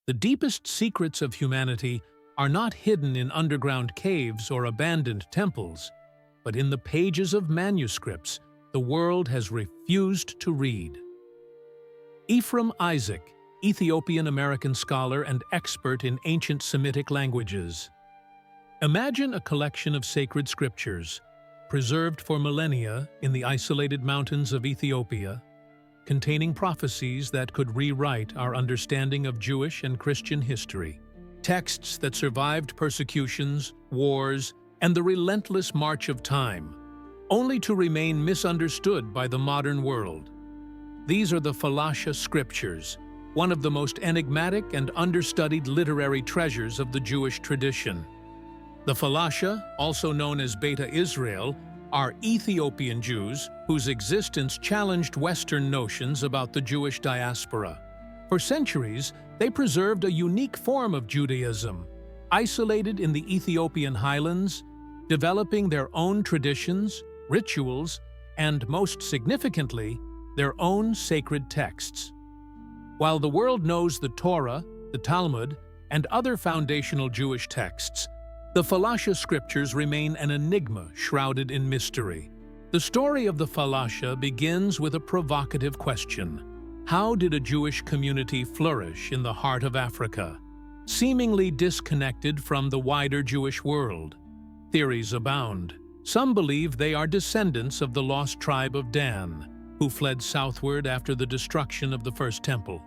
The deepest secrets of humanity are not hidden in underground caves or abandoned temples, but in the pages of manuscripts the world has refused to read. Ephraim Isaac, Ethiopian-American scholar and expert in ancient Semitic languages. Imagine a collection of sacred scriptures, preserved for millennia in the isolated mountains of Ethiopia, containing prophecies that could rewrite our understanding of Jewish and Christian history. Texts that survived persecutions, wars, and the relentless march of time, only to remain misunderstood by the modern world. These are the Falasha scriptures, one of the most enigmatic and understudied literary treasures of the Jewish tradition. The Falasha, also known as Beta Israel, are Ethiopian Jews whose existence challenged Western notions about the Jewish diaspora. For centuries, they preserved a unique form of Judaism, isolated in the Ethiopian highlands, developing their own traditions, rituals, and, most significantly, their own sacred texts. While the world knows the Torah, the Talmud, and other foundational Jewish texts, the Falasha scriptures remain an enigma shrouded in mystery. The story of the Falasha begins with a provocative question. How did a Jewish community flourish in the heart of Africa, seemingly disconnected from the wider Jewish world? Theories abound. Some believe they are descendants of the lost tribe of Dan, who fled southward after the destruction of the First Temple.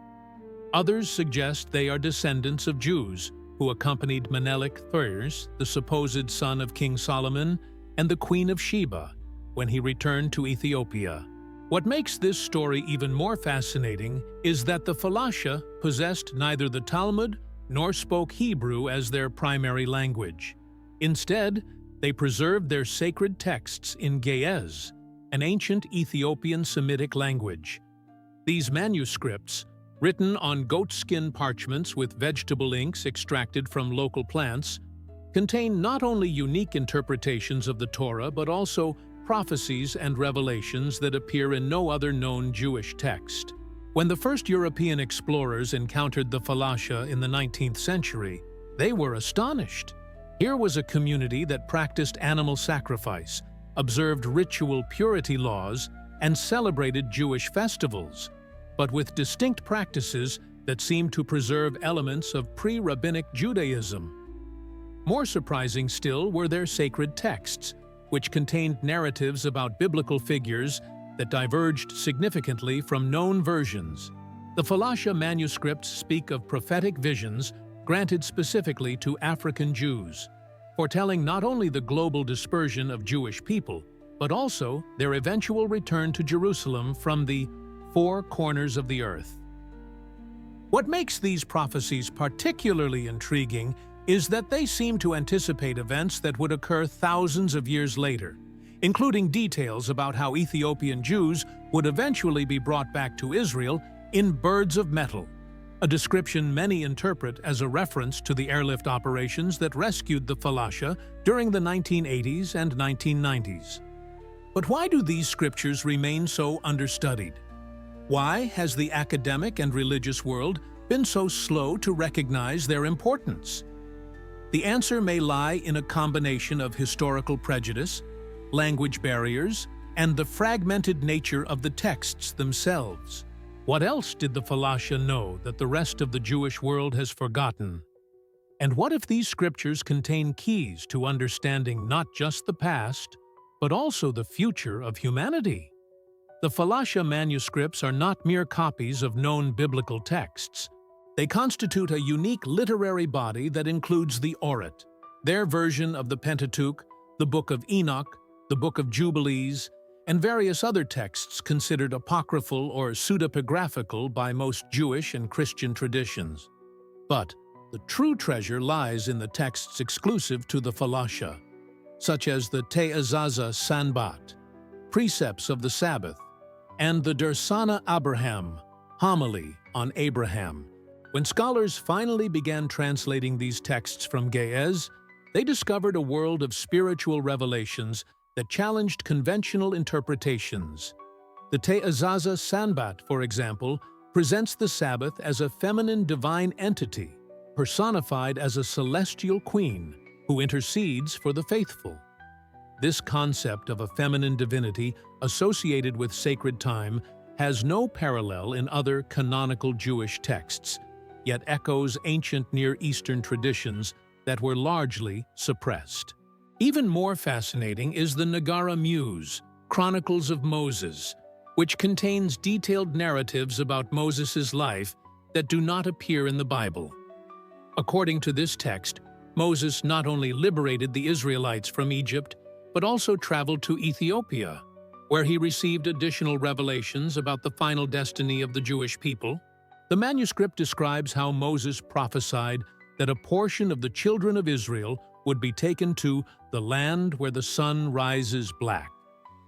Others suggest they are descendants of Jews who accompanied Menelik III, the supposed son of King Solomon, and the Queen of Sheba, when he returned to Ethiopia. What makes this story even more fascinating is that the Falasha possessed neither the Talmud nor spoke Hebrew as their primary language. Instead, they preserved their sacred texts in Ge'ez, an ancient Ethiopian Semitic language. These manuscripts, written on goatskin parchments with vegetable inks extracted from local plants, contain not only unique interpretations of the Torah but also prophecies and revelations that appear in no other known Jewish text. When the first European explorers encountered the Falasha in the 19th century, they were astonished. Here was a community that practiced animal sacrifice, observed ritual purity laws, and celebrated Jewish festivals, but with distinct practices that seemed to preserve elements of pre-rabbinic Judaism. More surprising still were their sacred texts, which contained narratives about biblical figures that diverged significantly from known versions. The Falasha manuscripts speak of prophetic visions granted specifically to African Jews, foretelling not only the global dispersion of Jewish people, but also their eventual return to Jerusalem from the four corners of the earth. What makes these prophecies particularly intriguing is that they seem to anticipate events that would occur thousands of years later, including details about how Ethiopian Jews would eventually be brought back to Israel in birds of metal, a description many interpret as a reference to the airlift operations that rescued the Falasha during the 1980s and 1990s. But why do these scriptures remain so understudied? Why has the academic and religious world been so slow to recognize their importance? The answer may lie in a combination of historical prejudice, language barriers, and the fragmented nature of the texts themselves. What else did the Falasha know that the rest of the Jewish world has forgotten? And what if these scriptures contain keys to understanding not just the past, but also the future of humanity? The Falasha manuscripts are not mere copies of known biblical texts. They constitute a unique literary body that includes the Orit, their version of the Pentateuch, the Book of Enoch, the Book of Jubilees, and various other texts considered apocryphal or pseudepigraphical by most Jewish and Christian traditions. But the true treasure lies in the texts exclusive to the Falasha, such as the Te'azaza Sanbat, Precepts of the Sabbath, and the Dersana Abraham, Homily on Abraham. When scholars finally began translating these texts from Ge'ez, they discovered a world of spiritual revelations that challenged conventional interpretations. The Te'azaza Sanbat, for example, presents the Sabbath as a feminine divine entity, personified as a celestial queen who intercedes for the faithful. This concept of a feminine divinity associated with sacred time has no parallel in other canonical Jewish texts, yet echoes ancient Near Eastern traditions that were largely suppressed. Even more fascinating is the Nagara Muse, Chronicles of Moses, which contains detailed narratives about Moses' life that do not appear in the Bible. According to this text, Moses not only liberated the Israelites from Egypt, but also traveled to Ethiopia, where he received additional revelations about the final destiny of the Jewish people. The manuscript describes how Moses prophesied that a portion of the children of Israel would be taken to the land where the sun rises black,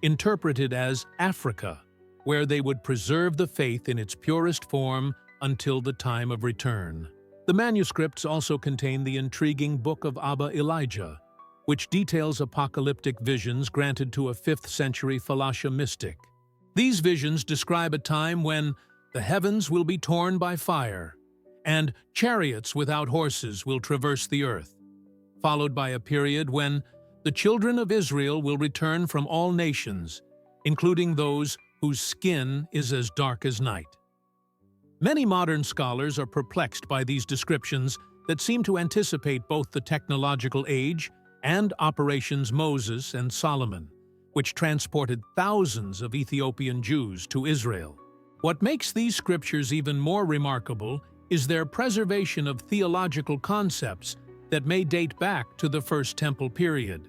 interpreted as Africa, where they would preserve the faith in its purest form until the time of return. The manuscripts also contain the intriguing Book of Abba Elijah, which details apocalyptic visions granted to a 5th-century Falasha mystic. These visions describe a time when the heavens will be torn by fire, and chariots without horses will traverse the earth, followed by a period when the children of Israel will return from all nations, including those whose skin is as dark as night. Many modern scholars are perplexed by these descriptions that seem to anticipate both the technological age and Operations Moses and Solomon, which transported thousands of Ethiopian Jews to Israel. What makes these scriptures even more remarkable is their preservation of theological concepts that may date back to the First Temple period.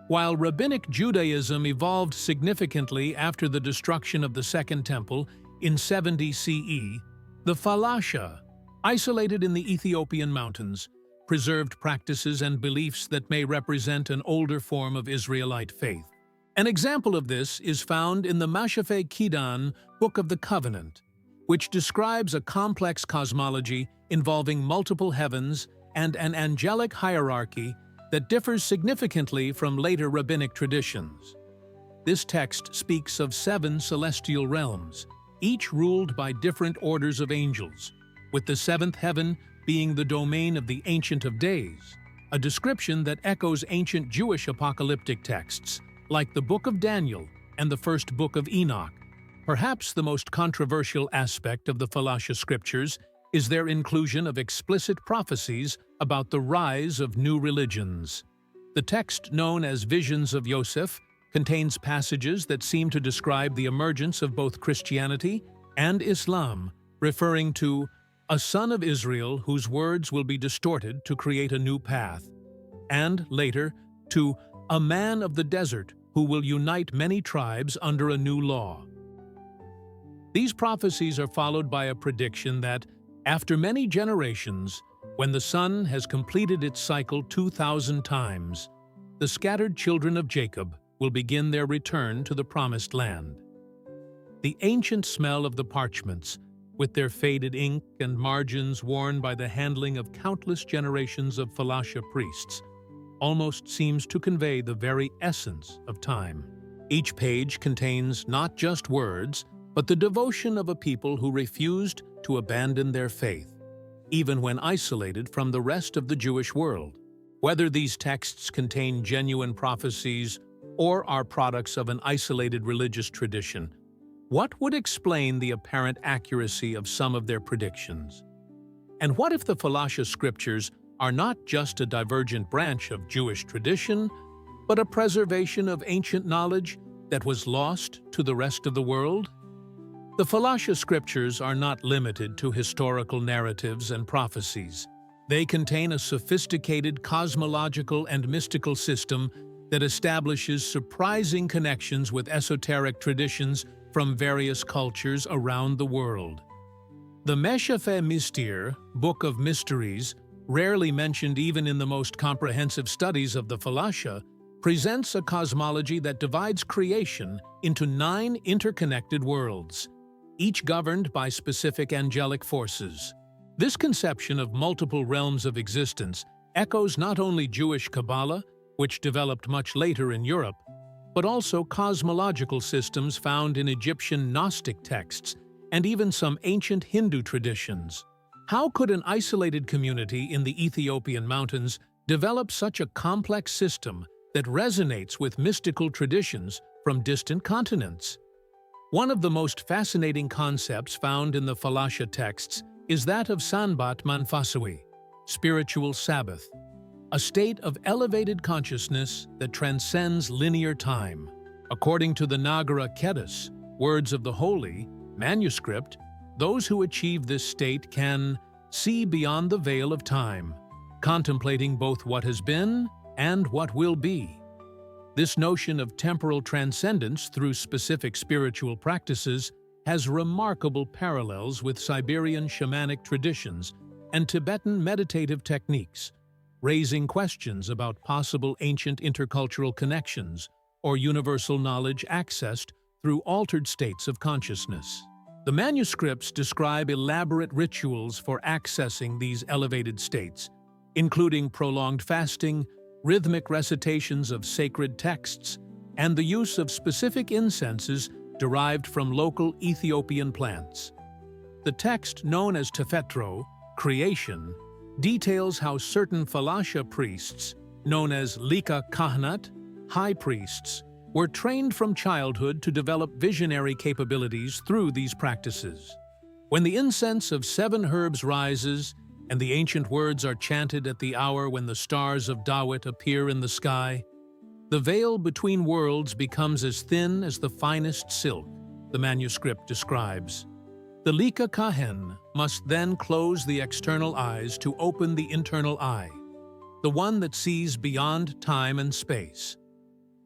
While Rabbinic Judaism evolved significantly after the destruction of the Second Temple in 70 CE, the Falasha, isolated in the Ethiopian mountains, preserved practices and beliefs that may represent an older form of Israelite faith. An example of this is found in the Mashafeh Kidan Book of the Covenant, which describes a complex cosmology involving multiple heavens and an angelic hierarchy that differs significantly from later rabbinic traditions. This text speaks of 7 celestial realms, each ruled by different orders of angels, with the 7th heaven being the domain of the Ancient of Days, a description that echoes ancient Jewish apocalyptic texts, like the Book of Daniel and the first Book of Enoch. Perhaps the most controversial aspect of the Falasha scriptures is their inclusion of explicit prophecies about the rise of new religions. The text, known as Visions of Yosef, contains passages that seem to describe the emergence of both Christianity and Islam, referring to a son of Israel whose words will be distorted to create a new path, and later to a man of the desert who will unite many tribes under a new law. These prophecies are followed by a prediction that, after many generations, when the sun has completed its cycle 2,000 times, the scattered children of Jacob will begin their return to the Promised Land. The ancient smell of the parchments, with their faded ink and margins worn by the handling of countless generations of Falasha priests, almost seems to convey the very essence of time. Each page contains not just words, but the devotion of a people who refused to abandon their faith, even when isolated from the rest of the Jewish world. Whether these texts contain genuine prophecies or are products of an isolated religious tradition, what would explain the apparent accuracy of some of their predictions? And what if the Falasha scriptures are not just a divergent branch of Jewish tradition, but a preservation of ancient knowledge that was lost to the rest of the world? The Falasha scriptures are not limited to historical narratives and prophecies. They contain a sophisticated cosmological and mystical system that establishes surprising connections with esoteric traditions from various cultures around the world. The Meshafeh Mystir, Book of Mysteries, rarely mentioned even in the most comprehensive studies of the Falasha, presents a cosmology that divides creation into 9 interconnected worlds, each governed by specific angelic forces. This conception of multiple realms of existence echoes not only Jewish Kabbalah, which developed much later in Europe, but also cosmological systems found in Egyptian Gnostic texts and even some ancient Hindu traditions. How could an isolated community in the Ethiopian mountains develop such a complex system that resonates with mystical traditions from distant continents? One of the most fascinating concepts found in the Falasha texts is that of Sanbat Manfasui, spiritual Sabbath, a state of elevated consciousness that transcends linear time. According to the Nagara Kedas, Words of the Holy, Manuscript, those who achieve this state can see beyond the veil of time, contemplating both what has been and what will be. This notion of temporal transcendence through specific spiritual practices has remarkable parallels with Siberian shamanic traditions and Tibetan meditative techniques, raising questions about possible ancient intercultural connections or universal knowledge accessed through altered states of consciousness. The manuscripts describe elaborate rituals for accessing these elevated states, including prolonged fasting, rhythmic recitations of sacred texts, and the use of specific incenses derived from local Ethiopian plants. The text, known as Tefetro, creation, details how certain Falasha priests, known as Lika Kahnat, high priests, were trained from childhood to develop visionary capabilities through these practices. When the incense of 7 herbs rises and the ancient words are chanted at the hour when the stars of Dawit appear in the sky, the veil between worlds becomes as thin as the finest silk, the manuscript describes. The Lika Kahen must then close the external eyes to open the internal eye, the one that sees beyond time and space.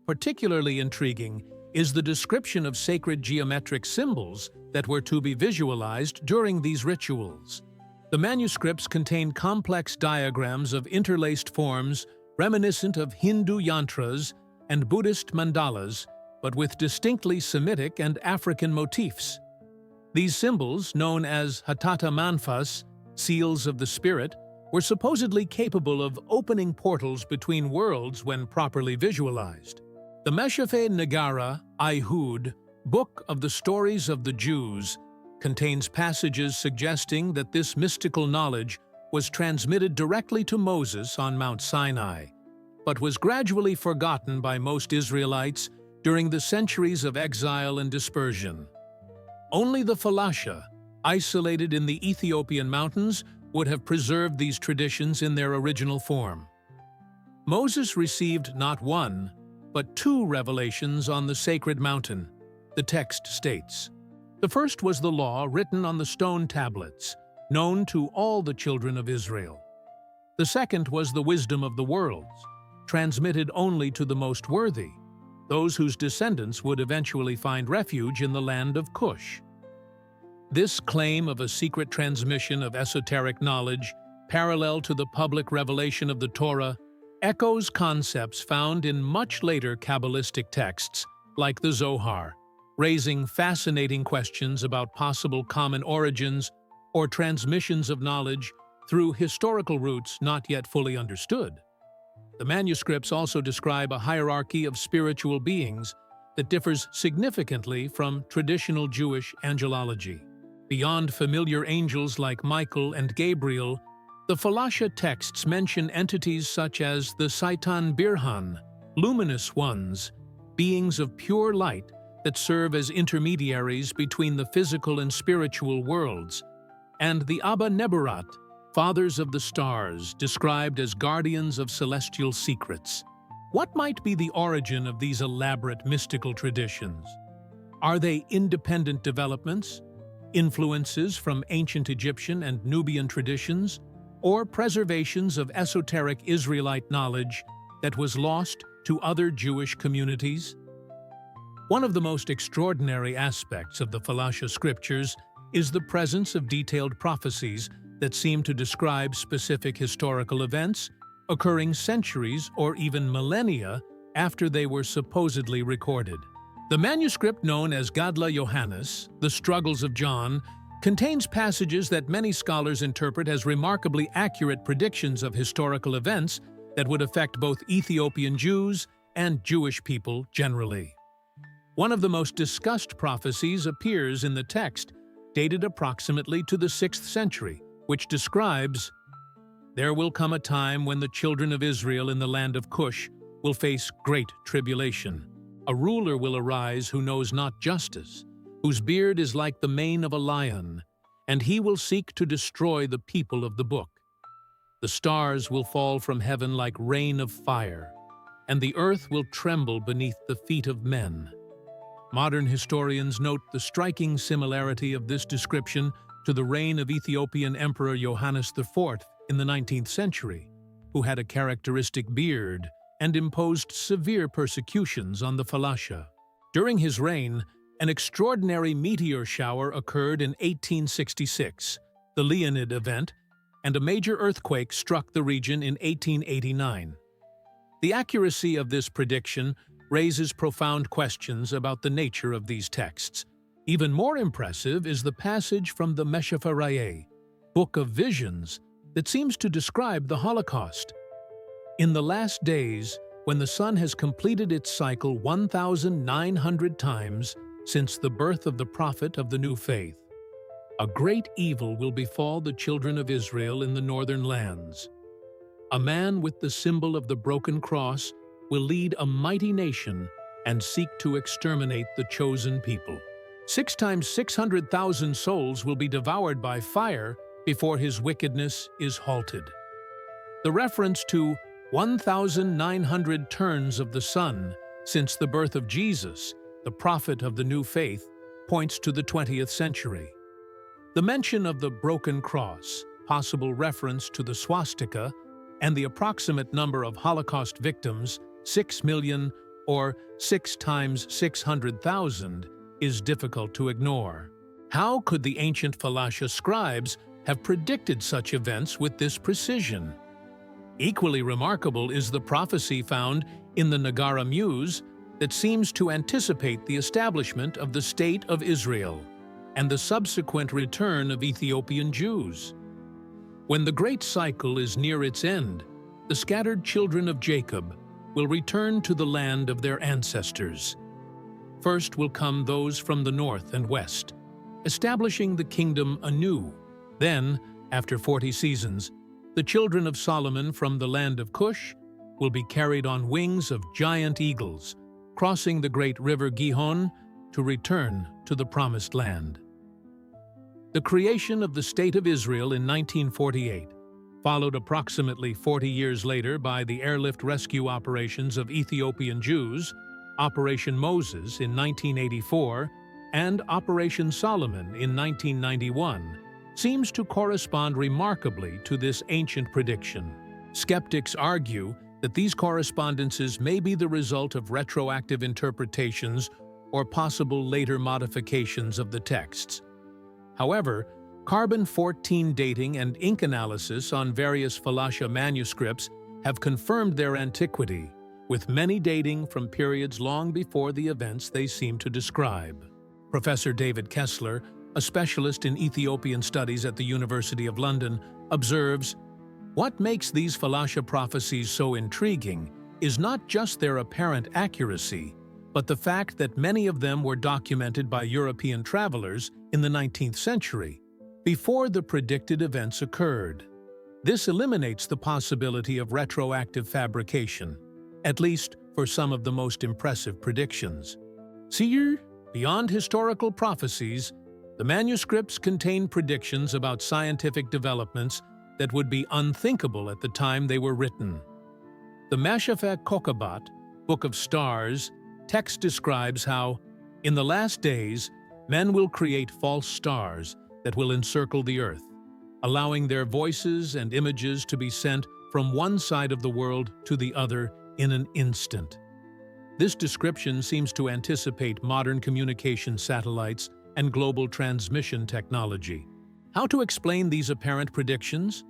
Particularly intriguing is the description of sacred geometric symbols that were to be visualized during these rituals. The manuscripts contain complex diagrams of interlaced forms reminiscent of Hindu yantras and Buddhist mandalas, but with distinctly Semitic and African motifs. These symbols, known as Hatata Manfas, seals of the spirit, were supposedly capable of opening portals between worlds when properly visualized. The Meshafe Nagara, Ihud, Book of the Stories of the Jews, contains passages suggesting that this mystical knowledge was transmitted directly to Moses on Mount Sinai, but was gradually forgotten by most Israelites during the centuries of exile and dispersion. Only the Falasha, isolated in the Ethiopian mountains, would have preserved these traditions in their original form. Moses received not one, but 2 revelations on the sacred mountain, the text states. The first was the law written on the stone tablets, known to all the children of Israel. The second was the wisdom of the worlds, transmitted only to the most worthy, those whose descendants would eventually find refuge in the land of Cush. This claim of a secret transmission of esoteric knowledge, parallel to the public revelation of the Torah, echoes concepts found in much later Kabbalistic texts, like the Zohar, raising fascinating questions about possible common origins or transmissions of knowledge through historical routes not yet fully understood. The manuscripts also describe a hierarchy of spiritual beings that differs significantly from traditional Jewish angelology. Beyond familiar angels like Michael and Gabriel, the Falasha texts mention entities such as the Saitan Birhan, luminous ones, beings of pure light that serve as intermediaries between the physical and spiritual worlds, and the Abba Neburat, fathers of the stars, described as guardians of celestial secrets. What might be the origin of these elaborate mystical traditions? Are they independent developments, influences from ancient Egyptian and Nubian traditions, or preservations of esoteric Israelite knowledge that was lost to other Jewish communities? One of the most extraordinary aspects of the Falasha scriptures is the presence of detailed prophecies that seem to describe specific historical events occurring centuries or even millennia after they were supposedly recorded. The manuscript known as Gadla Johannes, The Struggles of John, contains passages that many scholars interpret as remarkably accurate predictions of historical events that would affect both Ethiopian Jews and Jewish people generally. One of the most discussed prophecies appears in the text, dated approximately to the 6th century, which describes, "There will come a time when the children of Israel in the land of Cush will face great tribulation. A ruler will arise who knows not justice, whose beard is like the mane of a lion, and he will seek to destroy the people of the book. The stars will fall from heaven like rain of fire, and the earth will tremble beneath the feet of men." Modern historians note the striking similarity of this description to the reign of Ethiopian Emperor Johannes IV in the 19th century, who had a characteristic beard and imposed severe persecutions on the Falasha. During his reign, an extraordinary meteor shower occurred in 1866, the Leonid event, and a major earthquake struck the region in 1889. The accuracy of this prediction raises profound questions about the nature of these texts. Even more impressive is the passage from the Meshafaraye, Book of Visions, that seems to describe the Holocaust. "In the last days, when the sun has completed its cycle 1,900 times since the birth of the prophet of the new faith, a great evil will befall the children of Israel in the northern lands. A man with the symbol of the broken cross will lead a mighty nation and seek to exterminate the chosen people. 6 times 600,000 souls will be devoured by fire before his wickedness is halted." The reference to 1,900 turns of the sun since the birth of Jesus, the prophet of the new faith, points to the 20th century. The mention of the broken cross, possible reference to the swastika, and the approximate number of Holocaust victims, 6 million or 6 times 600,000, is difficult to ignore. How could the ancient Falasha scribes have predicted such events with this precision? Equally remarkable is the prophecy found in the Nagara Muse that seems to anticipate the establishment of the State of Israel and the subsequent return of Ethiopian Jews. When the great cycle is near its end, the scattered children of Jacob will return to the land of their ancestors. First will come those from the north and west, establishing the kingdom anew. Then, after 40 seasons, the children of Solomon from the land of Cush will be carried on wings of giant eagles, crossing the great river Gihon to return to the Promised Land. The creation of the State of Israel in 1948, followed approximately 40 years later by the airlift rescue operations of Ethiopian Jews, Operation Moses in 1984, and Operation Solomon in 1991, seems to correspond remarkably to this ancient prediction. Skeptics argue that these correspondences may be the result of retroactive interpretations or possible later modifications of the texts. However, carbon-14 dating and ink analysis on various Falasha manuscripts have confirmed their antiquity, with many dating from periods long before the events they seem to describe. Professor David Kessler, a specialist in Ethiopian studies at the University of London, observes, "What makes these Falasha prophecies so intriguing is not just their apparent accuracy, but the fact that many of them were documented by European travelers in the 19th century, before the predicted events occurred. This eliminates the possibility of retroactive fabrication, at least for some of the most impressive predictions. See, beyond historical prophecies, the manuscripts contain predictions about scientific developments that would be unthinkable at the time they were written. The Meshafeh Kokabat, Book of Stars, text describes how, in the last days, men will create false stars that will encircle the earth, allowing their voices and images to be sent from one side of the world to the other in an instant. This description seems to anticipate modern communication satellites and global transmission technology. How to explain these apparent predictions?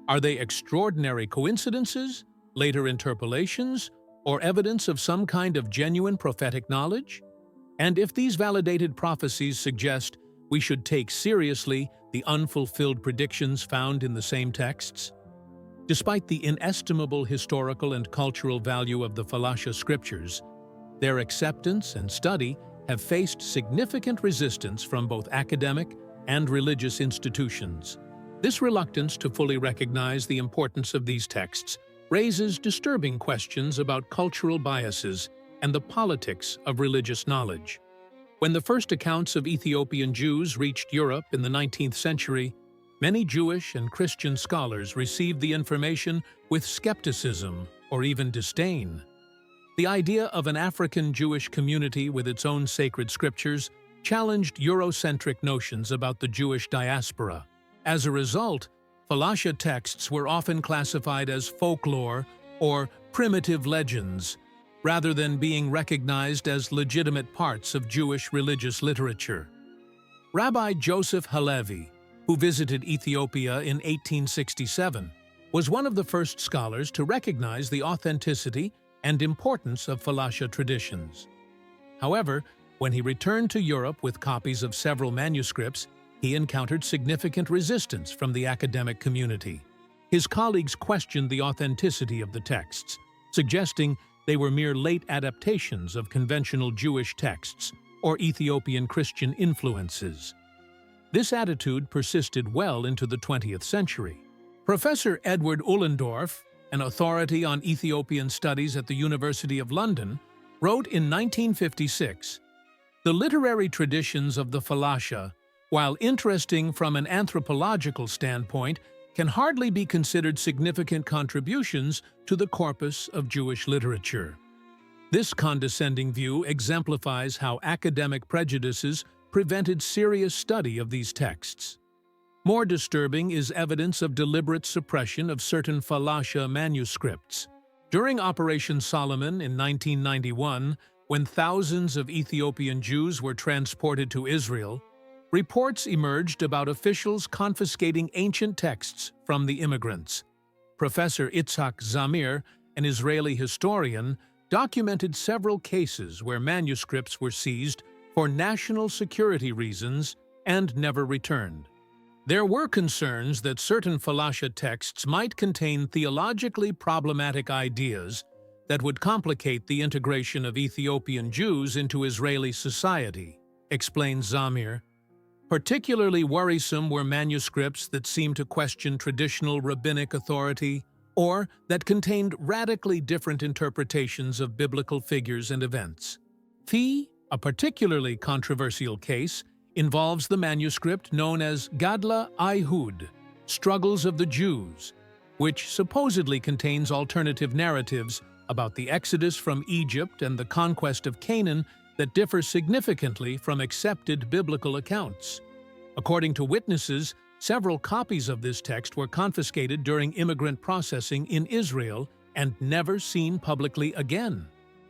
Are they extraordinary coincidences, later interpolations, or evidence of some kind of genuine prophetic knowledge? And if these validated prophecies suggest we should take seriously the unfulfilled predictions found in the same texts? Despite the inestimable historical and cultural value of the Falasha scriptures, their acceptance and study have faced significant resistance from both academic and religious institutions. This reluctance to fully recognize the importance of these texts raises disturbing questions about cultural biases and the politics of religious knowledge. When the first accounts of Ethiopian Jews reached Europe in the 19th century, many Jewish and Christian scholars received the information with skepticism or even disdain. The idea of an African Jewish community with its own sacred scriptures challenged Eurocentric notions about the Jewish diaspora. As a result, Falasha texts were often classified as folklore or primitive legends, rather than being recognized as legitimate parts of Jewish religious literature. Rabbi Joseph Halevi, who visited Ethiopia in 1867, was one of the first scholars to recognize the authenticity and importance of Falasha traditions. However, when he returned to Europe with copies of several manuscripts, he encountered significant resistance from the academic community. His colleagues questioned the authenticity of the texts, suggesting they were mere late adaptations of conventional Jewish texts or Ethiopian Christian influences. This attitude persisted well into the 20th century. Professor Edward Ullendorf, an authority on Ethiopian studies at the University of London, wrote in 1956, "The literary traditions of the Falasha, while interesting from an anthropological standpoint, can hardly be considered significant contributions to the corpus of Jewish literature." This condescending view exemplifies how academic prejudices prevented serious study of these texts. More disturbing is evidence of deliberate suppression of certain Falasha manuscripts. During Operation Solomon in 1991, when thousands of Ethiopian Jews were transported to Israel, reports emerged about officials confiscating ancient texts from the immigrants. Professor Itzhak Zamir, an Israeli historian, documented several cases where manuscripts were seized for national security reasons and never returned. There were concerns that certain Falasha texts might contain theologically problematic ideas that would complicate the integration of Ethiopian Jews into Israeli society, explains Zamir. Particularly worrisome were manuscripts that seemed to question traditional rabbinic authority or that contained radically different interpretations of biblical figures and events. A particularly controversial case, involves the manuscript known as Gadla Ayhud, Struggles of the Jews, which supposedly contains alternative narratives about the exodus from Egypt and the conquest of Canaan that differ significantly from accepted biblical accounts. According to witnesses, several copies of this text were confiscated during immigrant processing in Israel and never seen publicly again.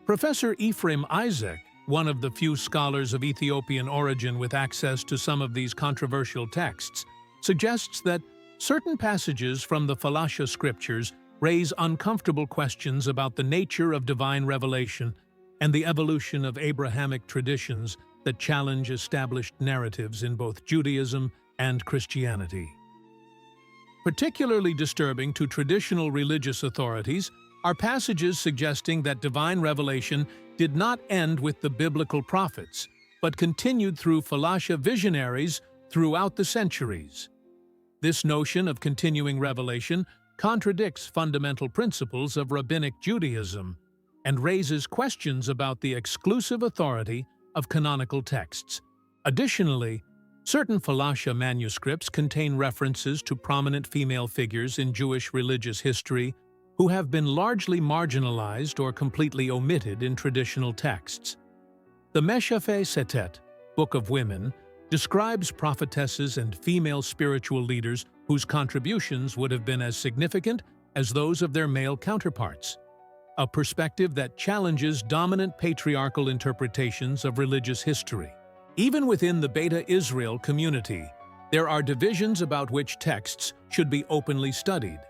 Professor Ephraim Isaac, one of the few scholars of Ethiopian origin with access to some of these controversial texts, suggests that certain passages from the Falasha scriptures raise uncomfortable questions about the nature of divine revelation and the evolution of Abrahamic traditions that challenge established narratives in both Judaism and Christianity. Particularly disturbing to traditional religious authorities are passages suggesting that divine revelation did not end with the biblical prophets, but continued through Falasha visionaries throughout the centuries. This notion of continuing revelation contradicts fundamental principles of rabbinic Judaism and raises questions about the exclusive authority of canonical texts. Additionally, certain Falasha manuscripts contain references to prominent female figures in Jewish religious history who have been largely marginalized or completely omitted in traditional texts. The Meshafeh Setet, Book of Women, describes prophetesses and female spiritual leaders whose contributions would have been as significant as those of their male counterparts, a perspective that challenges dominant patriarchal interpretations of religious history. Even within the Beta Israel community, there are divisions about which texts should be openly studied.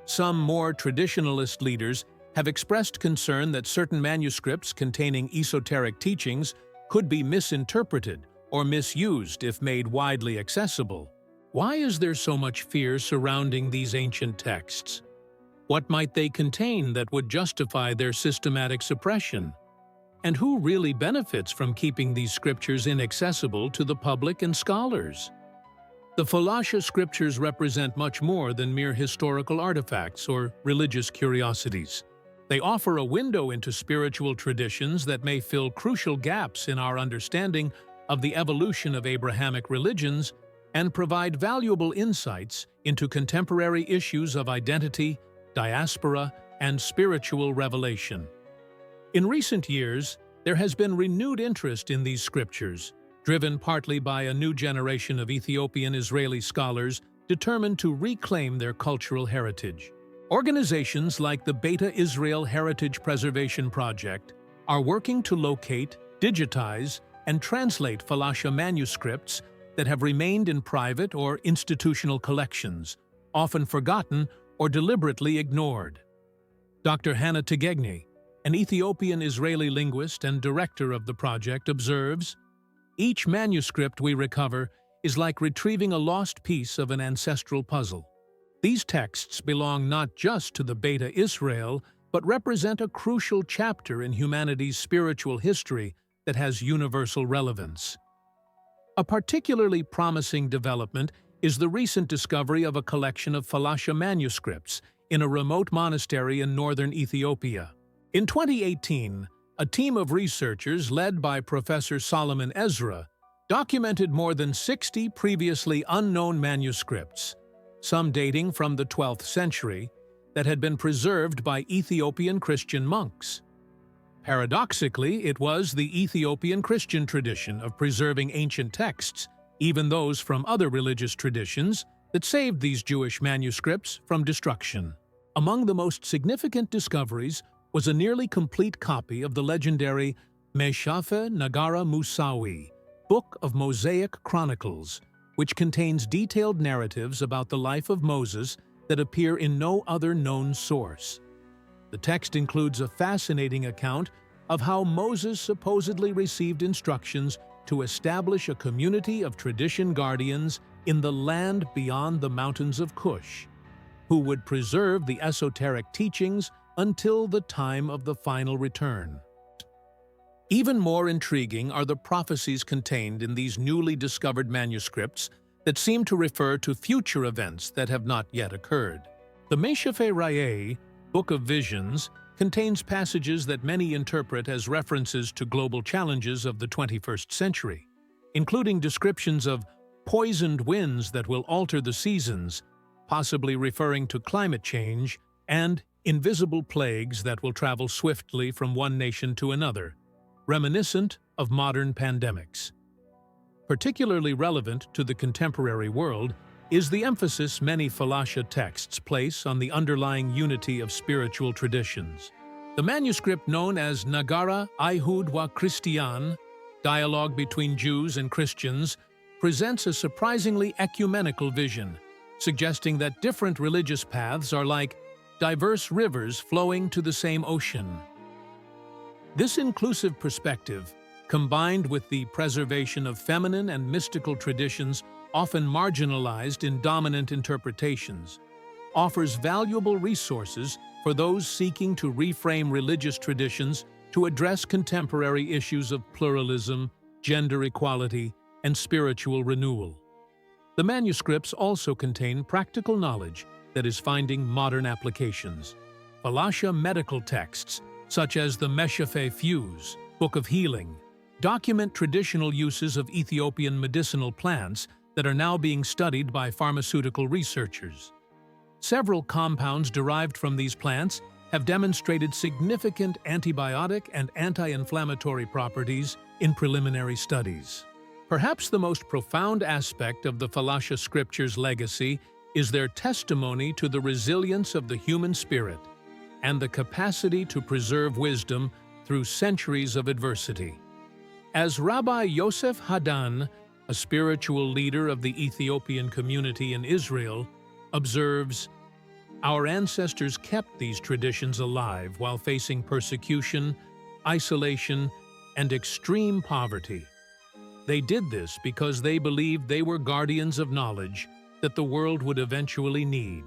Some more traditionalist leaders have expressed concern that certain manuscripts containing esoteric teachings could be misinterpreted or misused if made widely accessible. Why is there so much fear surrounding these ancient texts? What might they contain that would justify their systematic suppression? And who really benefits from keeping these scriptures inaccessible to the public and scholars? The Falasha scriptures represent much more than mere historical artifacts or religious curiosities. They offer a window into spiritual traditions that may fill crucial gaps in our understanding of the evolution of Abrahamic religions and provide valuable insights into contemporary issues of identity, diaspora, and spiritual revelation. In recent years, there has been renewed interest in these scriptures, driven partly by a new generation of Ethiopian Israeli scholars determined to reclaim their cultural heritage. Organizations like the Beta Israel Heritage Preservation Project are working to locate, digitize, and translate Falasha manuscripts that have remained in private or institutional collections, often forgotten or deliberately ignored. Dr. Hannah Tegegni, an Ethiopian Israeli linguist and director of the project, observes, "Each manuscript we recover is like retrieving a lost piece of an ancestral puzzle. These texts belong not just to the Beta Israel, but represent a crucial chapter in humanity's spiritual history that has universal relevance." A particularly promising development is the recent discovery of a collection of Falasha manuscripts in a remote monastery in northern Ethiopia. In 2018, a team of researchers led by Professor Solomon Ezra documented more than 60 previously unknown manuscripts, some dating from the 12th century, that had been preserved by Ethiopian Christian monks. Paradoxically, it was the Ethiopian Christian tradition of preserving ancient texts, even those from other religious traditions, that saved these Jewish manuscripts from destruction. Among the most significant discoveries was a nearly complete copy of the legendary Meshafe Nagara Musawi, Book of Mosaic Chronicles, which contains detailed narratives about the life of Moses that appear in no other known source. The text includes a fascinating account of how Moses supposedly received instructions to establish a community of tradition guardians in the land beyond the mountains of Cush, who would preserve the esoteric teachings until the time of the final return. Even more intriguing are the prophecies contained in these newly discovered manuscripts that seem to refer to future events that have not yet occurred. The Meshafe Raye, Book of Visions, contains passages that many interpret as references to global challenges of the 21st century, including descriptions of poisoned winds that will alter the seasons, possibly referring to climate change, and invisible plagues that will travel swiftly from one nation to another, reminiscent of modern pandemics. Particularly relevant to the contemporary world is the emphasis many Falasha texts place on the underlying unity of spiritual traditions. The manuscript known as Nagara Ihud wa Christian, dialogue between Jews and Christians, presents a surprisingly ecumenical vision, suggesting that different religious paths are like diverse rivers flowing to the same ocean. This inclusive perspective, combined with the preservation of feminine and mystical traditions often marginalized in dominant interpretations, offers valuable resources for those seeking to reframe religious traditions to address contemporary issues of pluralism, gender equality, and spiritual renewal. The manuscripts also contain practical knowledge that is finding modern applications. Falasha medical texts, such as the Meshafe Fuse, Book of Healing, document traditional uses of Ethiopian medicinal plants that are now being studied by pharmaceutical researchers. Several compounds derived from these plants have demonstrated significant antibiotic and anti-inflammatory properties in preliminary studies. Perhaps the most profound aspect of the Falasha scriptures' legacy is their testimony to the resilience of the human spirit and the capacity to preserve wisdom through centuries of adversity. As Rabbi Yosef Hadan, a spiritual leader of the Ethiopian community in Israel, observes, "Our ancestors kept these traditions alive while facing persecution, isolation, and extreme poverty. They did this because they believed they were guardians of knowledge that the world would eventually need."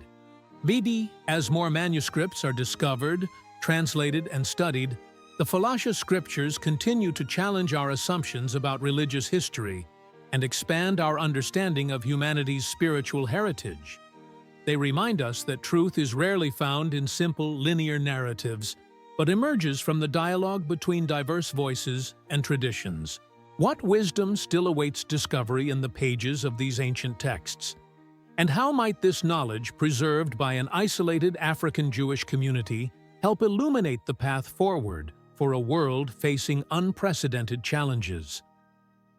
Vidi, as more manuscripts are discovered, translated, and studied, the Falasha scriptures continue to challenge our assumptions about religious history and expand our understanding of humanity's spiritual heritage. They remind us that truth is rarely found in simple, linear narratives, but emerges from the dialogue between diverse voices and traditions. What wisdom still awaits discovery in the pages of these ancient texts? And how might this knowledge, preserved by an isolated African Jewish community, help illuminate the path forward for a world facing unprecedented challenges?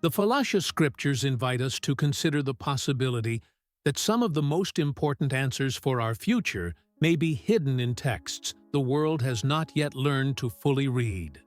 The fallacious scriptures invite us to consider the possibility that some of the most important answers for our future may be hidden in texts the world has not yet learned to fully read.